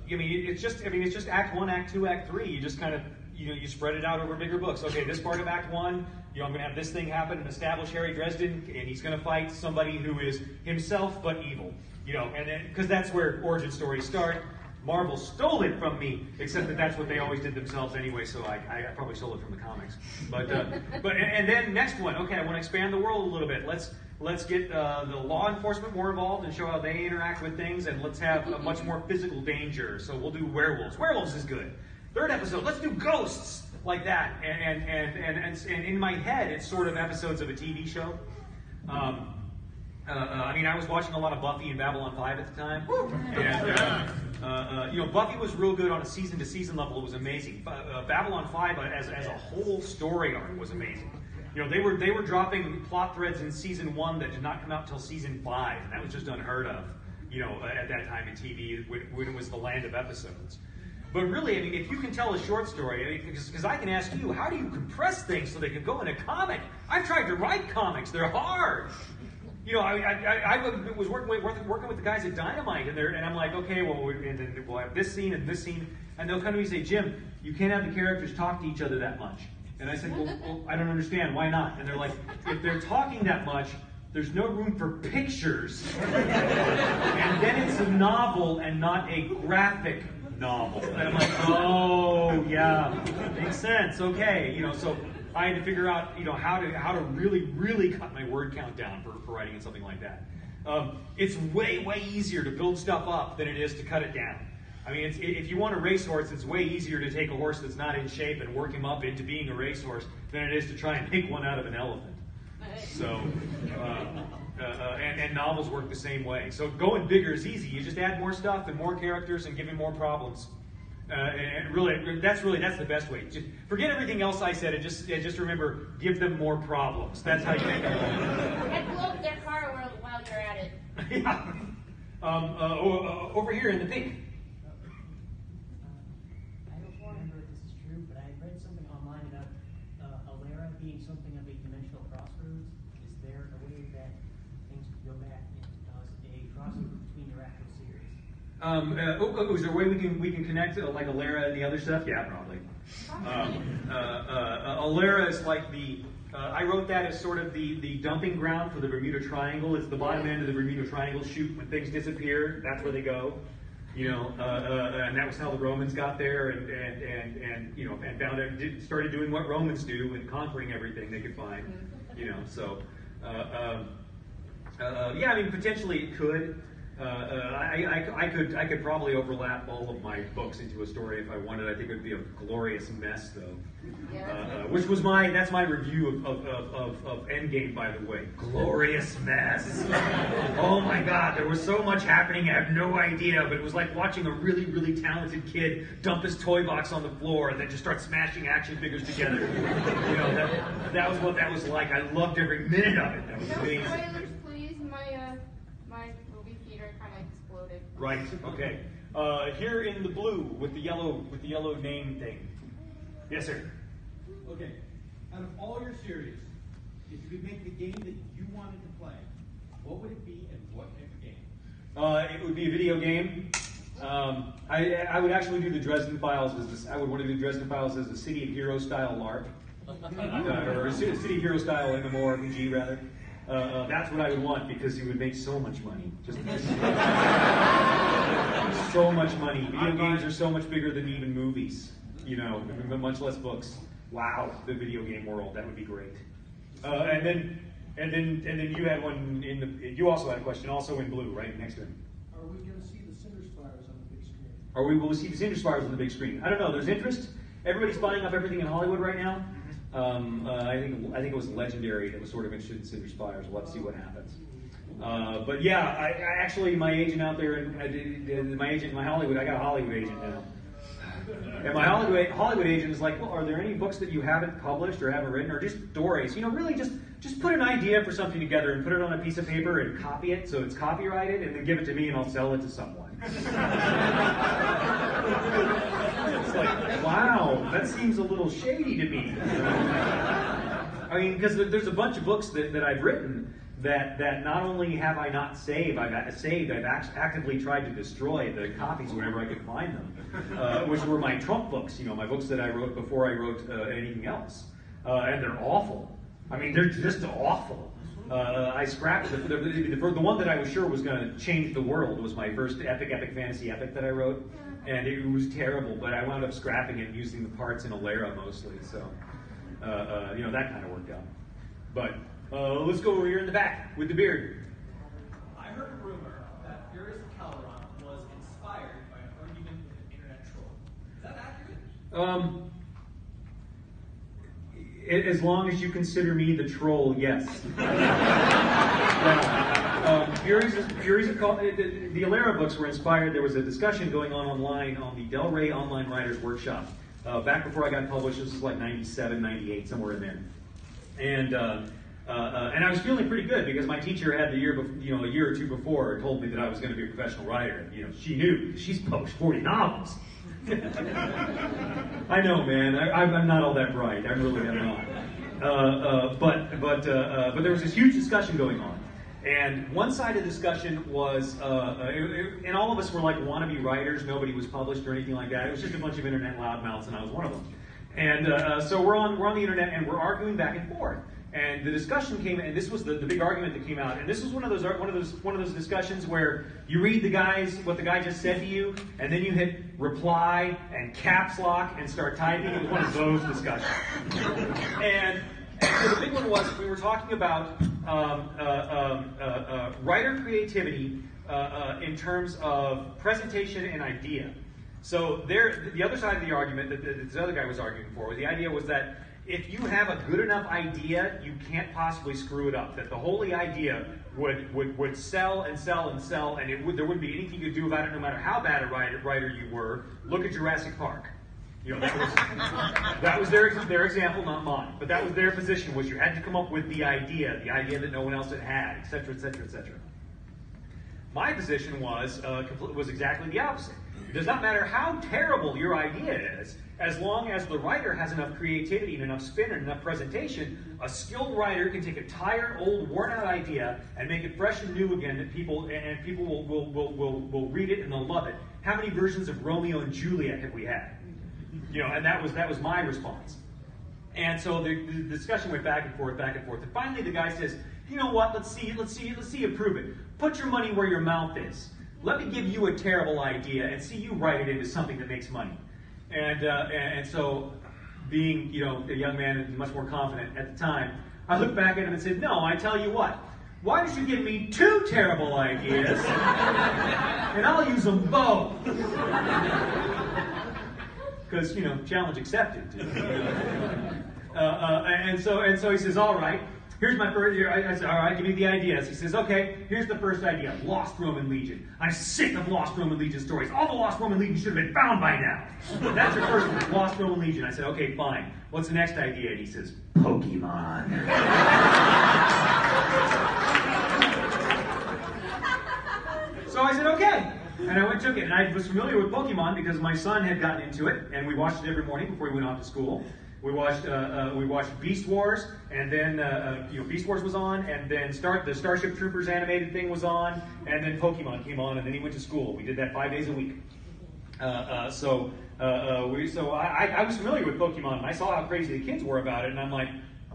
it's just Act 1, Act 2, Act 3. You just kind of you spread it out over bigger books. Okay, this part of Act 1, I'm going to have this thing happen and establish Harry Dresden, and he's going to fight somebody who is himself but evil. And then because that's where origin stories start. Marvel stole it from me, except that that's what they always did themselves anyway, so I probably stole it from the comics. But then next one, okay, I want to expand the world a little bit. Let's get the law enforcement more involved and show how they interact with things, and let's have a much more physical danger. So we'll do werewolves. Werewolves is good. Third episode, let's do ghosts like that. And in my head, it's sort of episodes of a TV show. I was watching a lot of Buffy and Babylon 5 at the time, and Buffy was real good on a season-to-season level. It was amazing. Babylon 5 as a whole story arc was amazing. They were dropping plot threads in season 1 that did not come out until season 5, and that was just unheard of. At that time in TV when it was the land of episodes. But really, if you can tell a short story, because I can ask you, how do you compress things so they can go in a comic? I've tried to write comics; they're hard. I was working with the guys at Dynamite, and I'm like, okay, well, we'll have this scene and this scene, and they'll come to me and say, Jim, you can't have the characters talk to each other that much. And I said, well, I don't understand. Why not? And they're like, if they're talking that much, there's no room for pictures, and then it's a novel and not a graphic novel. And I'm like, oh yeah, makes sense. Okay, so I had to figure out, how to really cut my word count down for writing in something like that. It's way easier to build stuff up than it is to cut it down. If you want a racehorse, it's way easier to take a horse that's not in shape and work him up into being a racehorse than it is to try and make one out of an elephant. So, and novels work the same way. So going bigger is easy. You just add more stuff and more characters and give him more problems. And really, that's the best way. Just forget everything else I said and just remember, give them more problems. That's how you make them. And blow up their car while you're at it. Yeah. Over here in the pink. I don't remember if this is true, but I read something online about Alera being something of a dimensional crossroads. Is there a way that things could go back and cause a crossover between your actual series? Is there a way we can connect like Alera and the other stuff? Yeah, probably. Alera is like I wrote that as sort of the dumping ground for the Bermuda Triangle. It's the bottom end of the Bermuda Triangle chute. When things disappear, that's where they go. And that was how the Romans got there, and found out, started doing what Romans do and conquering everything they could find. Potentially it could. I could probably overlap all of my books into a story if I wanted. I think it would be a glorious mess, though. That's my review of Endgame, by the way. Glorious mess. Oh my God, there was so much happening. I have no idea, but it was like watching a really talented kid dump his toy box on the floor and then just start smashing action figures together. That was what that was like. I loved every minute of it. That was amazing. No spoilers, please. My movie theater kind of exploded. Right. Okay. Here in the blue with the yellow name thing. Yes, sir. Okay. Out of all your series, if you could make the game that you wanted to play, what would it be and what type of game? It would be a video game. I would actually do the Dresden Files I would want to do Dresden Files as a City of Heroes style LARP, or a City of Heroes style MMORPG rather. That's what I would want because you would make so much money. Just so much money. Video games are so much bigger than even movies. Much less books. Wow, the video game world. That would be great. And then you had one you also had a question also in blue, right next to him. Are we going to see the Cinder Spires on the big screen? Will we see the Cinder Spires on the big screen? I don't know. There's interest. everybody's buying up everything in Hollywood right now. I think it was Legendary that was sort of interested in Cinder Spires. We'll have to see what happens. But yeah, I actually, my agent out there, my Hollywood, I got a Hollywood agent now. And my Hollywood agent is like, well, are there any books that you haven't published or haven't written, or just stories? Really just put an idea for something together and put it on a piece of paper and copy it so it's copyrighted, and then give it to me and I'll sell it to someone. It's like, wow, that seems a little shady to me. I mean, because there's a bunch of books that I've written that not only have I not saved, I've actively tried to destroy the copies whenever I could find them, which were my trump books, my books that I wrote before I wrote anything else. And they're awful. I mean, they're just awful. I scrapped the one that I was sure was going to change the world was my first epic fantasy epic that I wrote, and it was terrible, but I wound up scrapping it and using the parts in Alera mostly, so that kind of worked out. But let's go over here in the back with the beard. I heard a rumor that Furious of Calderon was inspired by an argument with an internet troll. Is that accurate? As long as you consider me the troll, yes. Furious of Calderon, the Alera books were inspired. There was a discussion going on online on the Del Rey Online Writers Workshop. Back before I got published, this was like 97, 98, somewhere in there. And I was feeling pretty good because my teacher had a year or two before told me that I was going to be a professional writer. She knew. She's published 40 novels. I know, man. I'm not all that bright. I really am not. But there was this huge discussion going on, and one side of the discussion was, and all of us were like wannabe writers. Nobody was published or anything like that. It was just a bunch of internet loudmouths, and I was one of them. And so we're on the internet, and we're arguing back and forth. And the discussion came, and this was the big argument that came out. And this was one of those discussions where you read what the guy just said to you, and then you hit reply and caps lock and start typing. It was one of those discussions. And so the big one was we were talking about writer creativity in terms of presentation and idea. So the other side of the argument that this other guy was arguing for, the idea was that if you have a good enough idea, you can't possibly screw it up. That the whole idea would sell and sell and sell, and there wouldn't be anything you could do about it, no matter how bad a writer you were. Look at Jurassic Park. That was their example, not mine. But that was their position: was you had to come up with the idea that no one else had, etc., etc., etc. My position was exactly the opposite. It does not matter how terrible your idea is, as long as the writer has enough creativity and enough spin and enough presentation. A skilled writer can take a tired, old, worn-out idea and make it fresh and new again. That people will read it and they'll love it. How many versions of Romeo and Juliet have we had? And that was my response. And so the discussion went back and forth, and finally the guy says, "You know what? Let's see you prove it. Put your money where your mouth is. Let me give you a terrible idea and see you write it into something that makes money." And so, being a young man and much more confident at the time, I looked back at him and said, "No, I tell you what. Why don't you give me 2 terrible ideas, and I'll use them both?" Because challenge accepted. And so he says, "All right. Here's my first." I said, "All right, give me the ideas." He says, "Okay, here's the first idea: Lost Roman Legion. I'm sick of Lost Roman Legion stories. All the Lost Roman Legion should have been found by now." That's your first one, Lost Roman Legion. I said, "Okay, fine. What's the next idea?" And he says, "Pokemon." So I said, "Okay." And I went and took it. And I was familiar with Pokemon because my son had gotten into it, and we watched it every morning before he went off to school. We watched Beast Wars, and then Beast Wars was on, and then the Starship Troopers animated thing was on, and then Pokemon came on, and then he went to school. We did that 5 days a week. So I was familiar with Pokemon, and I saw how crazy the kids were about it, and I'm like,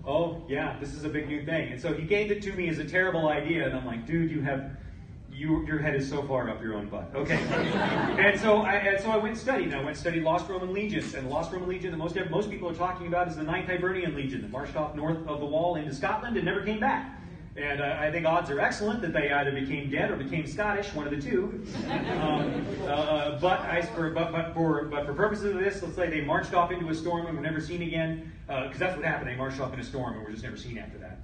oh yeah, this is a big new thing. And so he gave it to me as a terrible idea, and I'm like, dude, your head is so far up your own butt. Okay. And so I went and studied. And I went and studied Lost Roman Legions. And the Lost Roman Legion that most people are talking about is the Ninth Hibernian Legion that marched off north of the wall into Scotland and never came back. And I think odds are excellent that they either became dead or became Scottish, one of the two. But for purposes of this, let's say they marched off into a storm and were never seen again, because that's what happened. They marched off in a storm and were just never seen after that.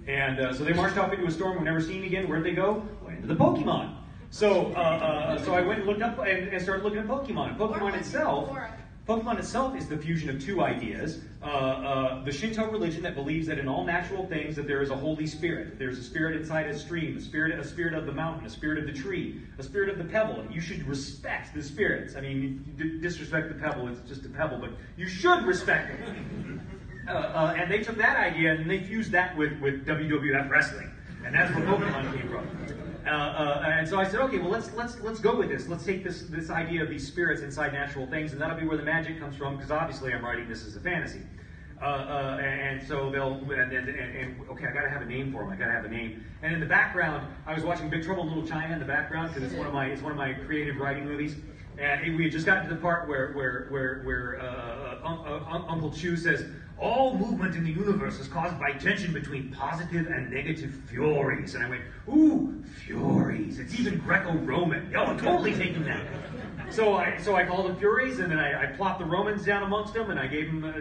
And so they marched off into a storm and were never seen again. Where'd they go? Went into the Pokemon. So I went and looked up and started looking at Pokemon. Pokemon itself is the fusion of two ideas. The Shinto religion that believes that in all natural things that there is a Holy Spirit. There's a spirit inside a stream, a spirit of the mountain, a spirit of the tree, a spirit of the pebble. And you should respect the spirits. I mean, you disrespect the pebble, it's just a pebble, but you should respect it. And they took that idea and they fused that with WWF wrestling. And that's where Pokemon came from. And so I said, okay, well, let's go with this. Let's take this idea of these spirits inside natural things, and that'll be where the magic comes from, because obviously I'm writing this as a fantasy. And so okay, I gotta have a name for them. I gotta have a name. And in the background, I was watching Big Trouble in Little China in the background, because it's one of my creative writing movies. And we had just gotten to the part where Uncle Chu says, all movement in the universe is caused by tension between positive and negative furies. And I went, ooh, furies. It's even Greco-Roman. Yo, I'm totally taking that. So I called them furies, and then I plopped the Romans down amongst them, and I gave them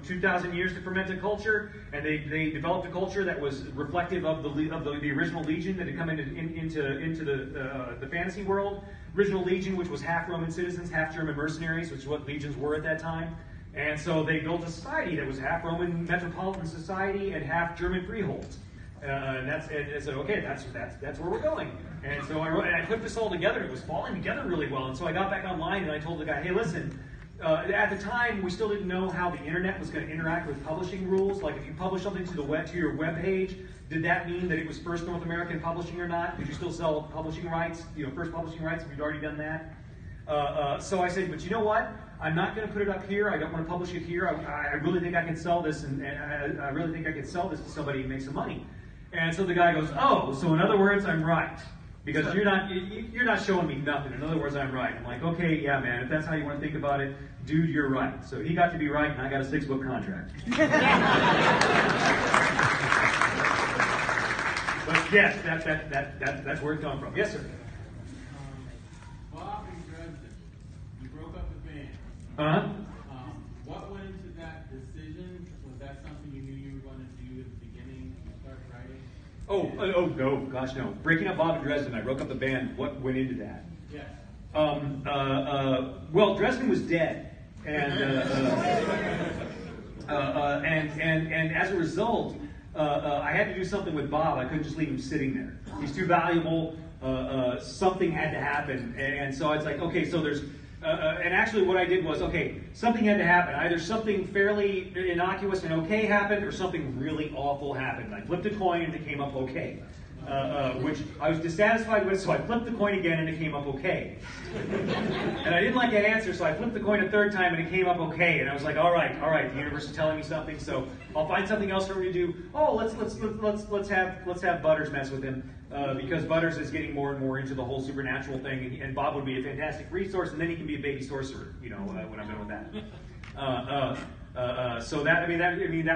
2,000 years to ferment a culture, and they developed a culture that was reflective of the original legion that had come into the fantasy world. Original legion, which was half Roman citizens, half German mercenaries, which is what legions were at that time. And so they built a society that was half Roman metropolitan society and half German freeholds. And I said, okay, that's where we're going. And so I put this all together. It was falling together really well. And so I got back online and I told the guy, hey, listen, at the time we still didn't know how the internet was going to interact with publishing rules. Like if you publish something to your web page, did that mean that it was first North American publishing or not? Did you still sell publishing rights, first publishing rights if you'd already done that? So I said, but you know what? I'm not going to put it up here. I don't want to publish it here. I really think I can sell this, and I really think I can sell this to somebody and make some money. And so the guy goes, oh, so in other words, I'm right. Because you're not showing me nothing. In other words, I'm right. I'm like, okay, yeah, man, if that's how you want to think about it, dude, you're right. So he got to be right, and I got a 6-book contract. But yes, that's where it comes from. Yes, sir. Bob and Dresden, you broke up the band. Uh-huh. What went into that decision? Was that something you knew you were going to do at the beginning when you started writing? Oh no, gosh no. Breaking up Bob and Dresden, I broke up the band. What went into that? Yes. Well, Dresden was dead, and as a result, I had to do something with Bob. I couldn't just leave him sitting there. He's too valuable. Something had to happen, and so it's like, okay, so there's. And actually what I did was, okay, something had to happen. Either something fairly innocuous and okay happened, or something really awful happened. I flipped a coin and it came up okay. Which I was dissatisfied with, so I flipped the coin again and it came up okay. And I didn't like that answer, so I flipped the coin a third time and it came up okay. And I was like, all right, the universe is telling me something, so I'll find something else for me to do. Oh, let's have Butters mess with him. Because Butters is getting more and more into the whole supernatural thing, and Bob would be a fantastic resource, and then he can be a baby sorcerer, when I'm done with that. So that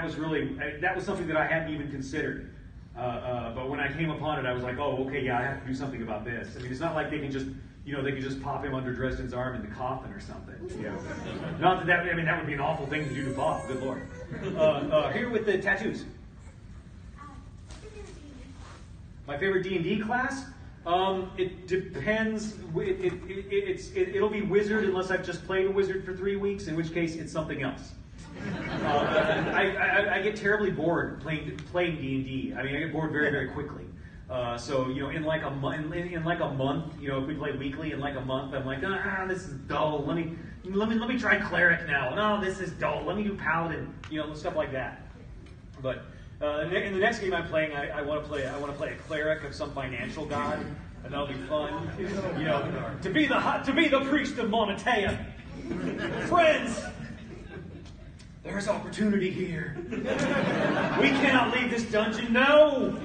was really, that was something that I hadn't even considered. But when I came upon it, I was like, oh, okay, yeah, I have to do something about this. I mean, it's not like they can just pop him under Dresden's arm in the coffin or something. Not that would be an awful thing to do to Bob. Good Lord. Here with the tattoos. My favorite D&D class? It depends. It'll be wizard unless I've just played a wizard for 3 weeks, in which case it's something else. I get terribly bored playing D&D. I mean, I get bored very, very quickly. So in like a month, if we play weekly, in like a month, I'm like, this is dull. Let me try cleric now. No, this is dull. Let me do paladin. Stuff like that. But in the next game I'm playing, I want to play a cleric of some financial god, and that'll be fun. To be the priest of Monetea. Friends, there's opportunity here. We cannot leave this dungeon. No.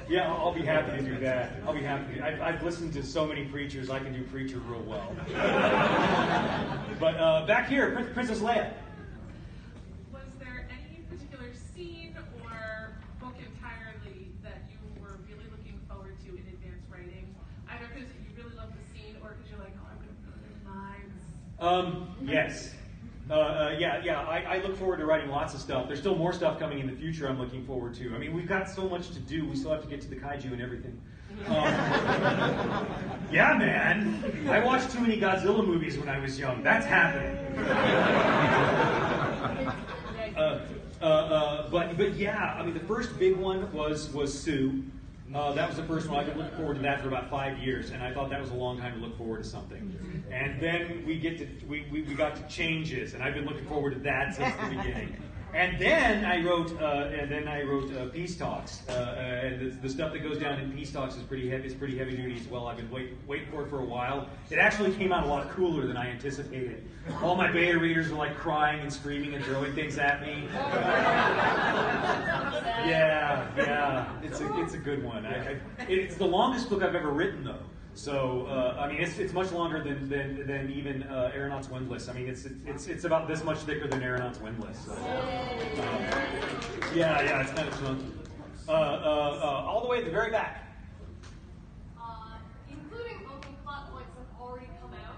Yeah, I'll be happy to do that. I'll be happy. I've listened to so many preachers. I can do preacher real well. But back here, Princess Leia. Was there any particular scene or book entirely Yes. I look forward to writing lots of stuff. There's still more stuff coming in the future I'm looking forward to. I mean, we've got so much to do. We still have to get to the kaiju and everything. Yeah, man. I watched too many Godzilla movies when I was young. That's happening. But yeah, I mean, the first big one was Sue. That was the first one. I've been looking forward to that for about 5 years, and I thought that was a long time to look forward to something. And then we got to Changes, and I've been looking forward to that since the beginning. And then I wrote Peace Talks, and the stuff that goes down in Peace Talks is pretty heavy. It's pretty heavy duty as well. I've been waiting for it for a while. It actually came out a lot cooler than I anticipated. All my beta readers are like crying and screaming and throwing things at me. Yeah, it's a good one. It's the longest book I've ever written, though. So I mean, it's much longer than even Aeronauts Windless. I mean, it's about this much thicker than Aeronauts Windless. So, yeah, it's kind of chunky. All the way at the very back. Including open plot points that have already come out,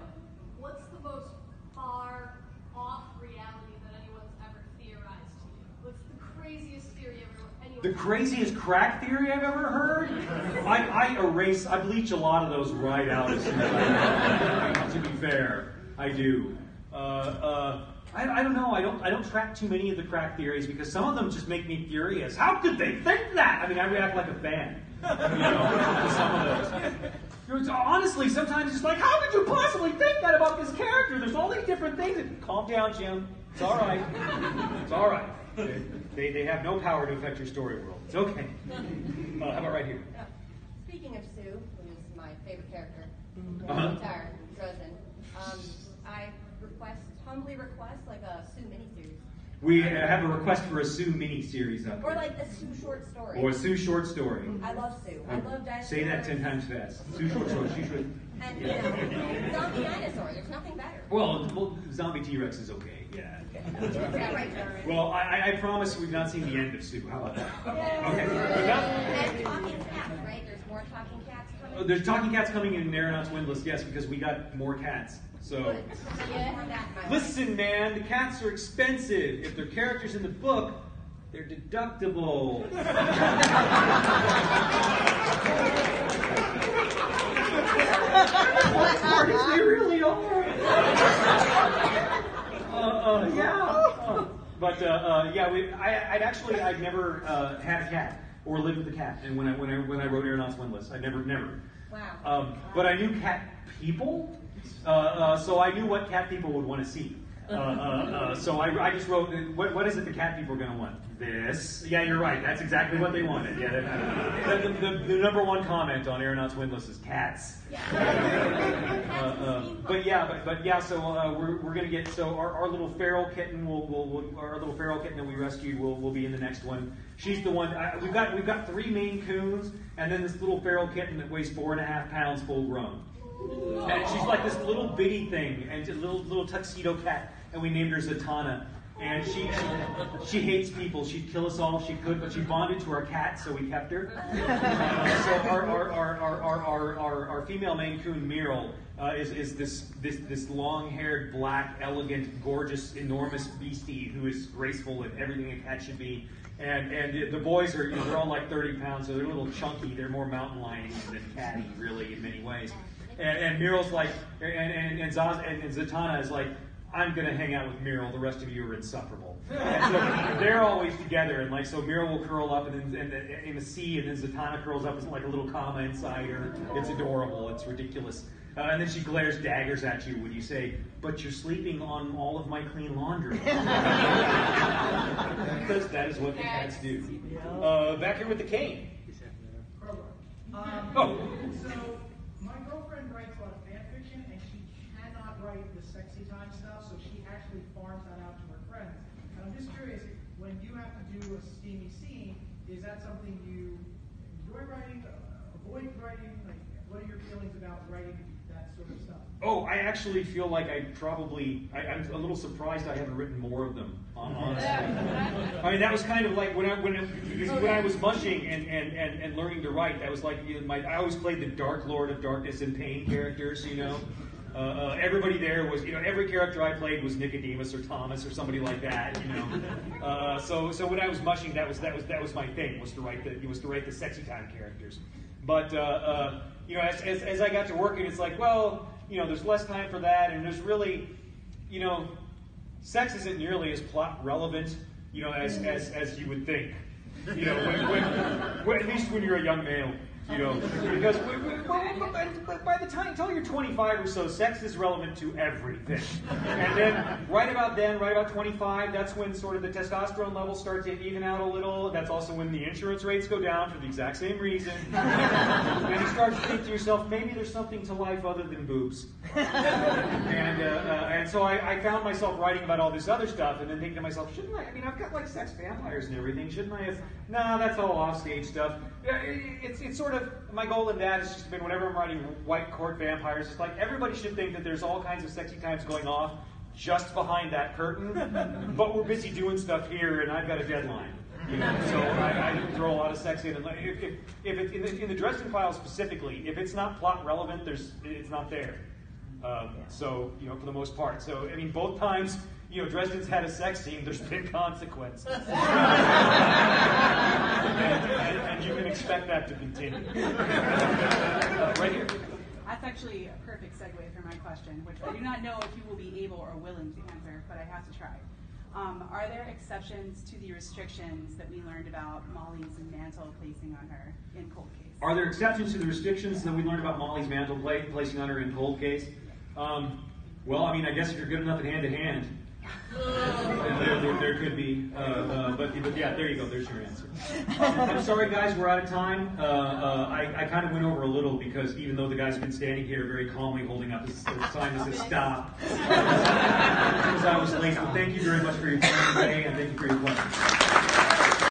what's the most far off reality that anyone's ever theorized to you? What's the craziest theory anyone? The craziest crack theory I've ever heard? I bleach a lot of those right out as soon as I to be fair, I do. I don't know. I don't track too many of the crack theories because some of them just make me furious. How could they think that? I mean, I react like a fan. To some of those. Honestly, sometimes it's like, how could you possibly think that about this character? There's all these different things. Calm down, Jim. It's all right. It's all right. They have no power to affect your story world. It's okay. How about right here? Speaking of Sue, who is my favorite character, Uh-huh. Frozen, I humbly request like a Sue miniseries. We have a request for a Sue mini-series up Or there. like a Sue short story. Or a Sue short story. I love Sue. I love dinosaurs. Say that 10 times fast. Sue short story. She should. And zombie dinosaur. There's nothing better. Well, zombie T-Rex is okay. Yeah. Well, I promise we've not seen the end of Sue. How about that? Okay. And talking cats, right? There's more talking cats coming. There's talking cats coming in Aeronauts Windless, yes, because we got more cats. So, listen, man, the cats are expensive. If they're characters in the book, they're deductible. As smart as they really are. I'd never had a cat or lived with a cat. And when I wrote Aeronauts Windless, I never. Wow. But I knew cat people. So I knew what cat people would want to see. So I just wrote, what is it the cat people are going to want? This. Yeah, you're right. That's exactly what they wanted. Yeah, the number one comment on Aeronauts Windless is cats. So we're going to get, so our little feral kitten our little feral kitten that we rescued will be in the next one. She's the one, we've got 3 Maine Coons, and then this little feral kitten that weighs 4.5 pounds full grown. And she's like this little bitty thing, and a little tuxedo cat, and we named her Zatanna. And she hates people. She'd kill us all if she could, but she bonded to our cat, so we kept her. So our female Maine Coon Meryl is this long-haired, black, elegant, gorgeous, enormous beastie who is graceful and everything a cat should be. And the boys are, they're all like 30 pounds, so they're a little chunky. They're more mountain lion than catty, really, in many ways. And Meryl's like, and Zatanna is like, I'm going to hang out with Meryl. The rest of you are insufferable. And so they're always together. And like, so Meryl will curl up in the sea, and then Zatanna curls up as like a little comma inside her. It's adorable. It's ridiculous. And then she glares daggers at you when you say, but you're sleeping on all of my clean laundry. Because that is what the cats do. Back here with the cane. So, my girlfriend writes a lot of fan fiction, and she cannot write the sexy time stuff, so she actually farms that out to her friends. And I'm just curious, when you have to do a steamy scene, is that something you enjoy writing, avoid writing? Like, what are your feelings about writing that sort of stuff? Oh, I actually feel like I'm a little surprised I haven't written more of them, honestly. I mean, that was kind of like when I was mushing and learning to write, that was like, I always played the Dark Lord of Darkness and Pain characters, Everybody there was, every character I played was Nicodemus or Thomas or somebody like that, So when I was mushing, that was my thing, was to write the sexy time characters. But as I got to working, it's like, well, there's less time for that, and there's really, sex isn't nearly as plot relevant, as you would think. At least when you're a young male. Because by the time until you're 25 or so, sex is relevant to everything. And then right about 25, that's when sort of the testosterone levels start to even out a little. That's also when the insurance rates go down for the exact same reason. And you start to think to yourself, maybe there's something to life other than boobs. And so I found myself writing about all this other stuff, and then thinking to myself, shouldn't I? I mean, I've got like sex vampires and everything. Shouldn't I have? Nah, that's all offstage stuff. It's sort of, my goal in that has just been, whenever I'm writing white court vampires, it's like everybody should think that there's all kinds of sexy times going off just behind that curtain, but we're busy doing stuff here, and I've got a deadline. So I didn't throw a lot of sex in. And if it's in the Dresden Files specifically, if it's not plot relevant, it's not there. So for the most part. So I mean, both times. Dresden's had a sex scene, there's been consequences. and you can expect that to continue. Right here. That's actually a perfect segue for my question, which I do not know if you will be able or willing to answer, but I have to try. Are there exceptions to the restrictions that we learned about Molly's mantle placing on her in Cold Case? Are there exceptions to the restrictions that we learned about Molly's mantle placing on her in Cold Case? Well, I mean, I guess if you're good enough at hand-to-hand, there could be, but yeah, there you go. There's your answer. I'm sorry, guys, we're out of time. I kind of went over a little because even though the guys have been standing here very calmly holding up a sign that says stop, because I was late. So thank you very much for your time today, and thank you for your questions.